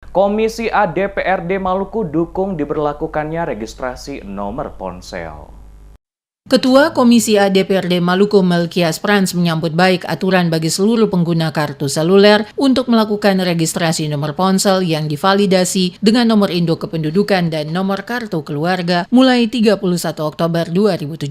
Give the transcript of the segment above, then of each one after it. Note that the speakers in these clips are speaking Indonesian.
Komisi A DPRD Maluku dukung diberlakukannya registrasi nomor ponsel. Ketua Komisi A DPRD Maluku Melkias Prans menyambut baik aturan bagi seluruh pengguna kartu seluler untuk melakukan registrasi nomor ponsel yang divalidasi dengan nomor induk kependudukan dan nomor kartu keluarga mulai 31 Oktober 2017.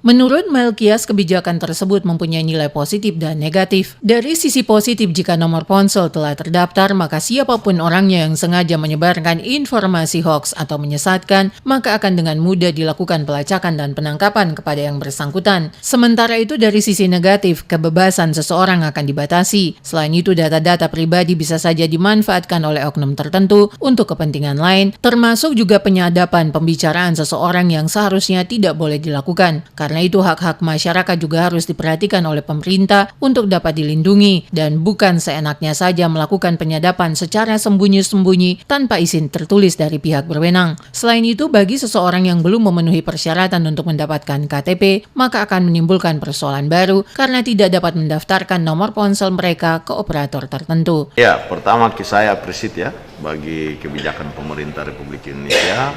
Menurut Melkias, kebijakan tersebut mempunyai nilai positif dan negatif. Dari sisi positif, jika nomor ponsel telah terdaftar, maka siapapun orangnya yang sengaja menyebarkan informasi hoaks atau menyesatkan, maka akan dengan mudah dilakukan pelacakan dan penangkapan kepada yang bersangkutan. Sementara itu, dari sisi negatif, kebebasan seseorang akan dibatasi. Selain itu, data-data pribadi bisa saja dimanfaatkan oleh oknum tertentu untuk kepentingan lain, termasuk juga penyadapan pembicaraan seseorang yang seharusnya tidak boleh dilakukan. Karena itu, hak-hak masyarakat juga harus diperhatikan oleh pemerintah untuk dapat dilindungi, dan bukan seenaknya saja melakukan penyadapan secara sembunyi-sembunyi tanpa izin tertulis dari pihak berwenang. Selain itu, bagi seseorang yang belum memenuhi persyaratan untuk mendapatkan KTP, maka akan menimbulkan persoalan baru karena tidak dapat mendaftarkan nomor ponsel mereka ke operator tertentu. Ya, pertama saya apresiasi ya bagi kebijakan pemerintah Republik Indonesia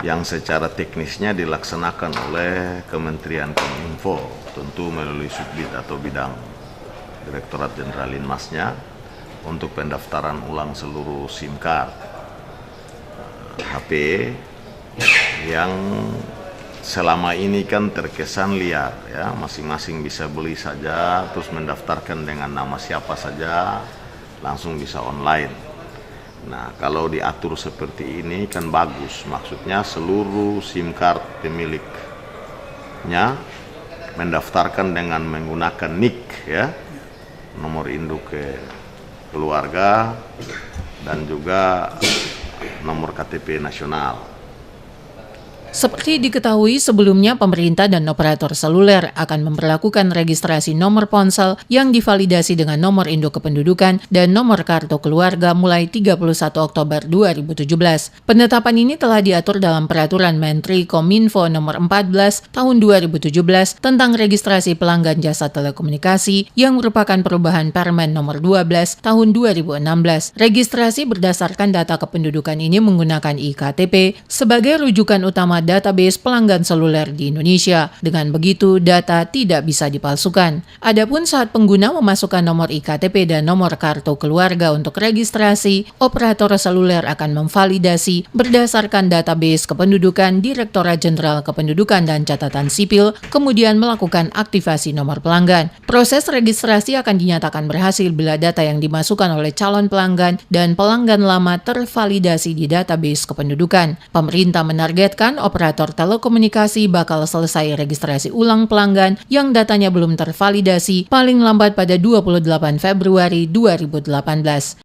yang secara teknisnya dilaksanakan oleh Kementerian Kominfo, tentu melalui Subbid atau bidang Direktorat Jenderal Linmasnya untuk pendaftaran ulang seluruh SIM card HP yang selama ini kan terkesan liar ya, masing-masing bisa beli saja terus mendaftarkan dengan nama siapa saja, langsung bisa online. Nah, kalau diatur seperti ini kan bagus, maksudnya seluruh SIM card pemiliknya mendaftarkan dengan menggunakan NIK ya, nomor induk keluarga dan juga nomor KTP nasional. Seperti diketahui sebelumnya, pemerintah dan operator seluler akan memperlakukan registrasi nomor ponsel yang divalidasi dengan nomor induk kependudukan dan nomor kartu keluarga mulai 31 Oktober 2017. Penetapan ini telah diatur dalam Peraturan Menteri Kominfo Nomor 14 Tahun 2017 tentang registrasi pelanggan jasa telekomunikasi yang merupakan perubahan Permen Nomor 12 Tahun 2016. Registrasi berdasarkan data kependudukan ini menggunakan iktp sebagai rujukan utama database pelanggan seluler di Indonesia. Dengan begitu, data tidak bisa dipalsukan. Adapun saat pengguna memasukkan nomor iktp dan nomor kartu keluarga untuk registrasi, operator seluler akan memvalidasi berdasarkan database kependudukan Direktorat Jenderal Kependudukan dan Catatan Sipil, kemudian melakukan aktivasi nomor pelanggan. Proses registrasi akan dinyatakan berhasil bila data yang dimasukkan oleh calon pelanggan dan pelanggan lama tervalidasi di database kependudukan. Pemerintah menargetkan operator telekomunikasi bakal selesai registrasi ulang pelanggan yang datanya belum tervalidasi paling lambat pada 28 Februari 2018.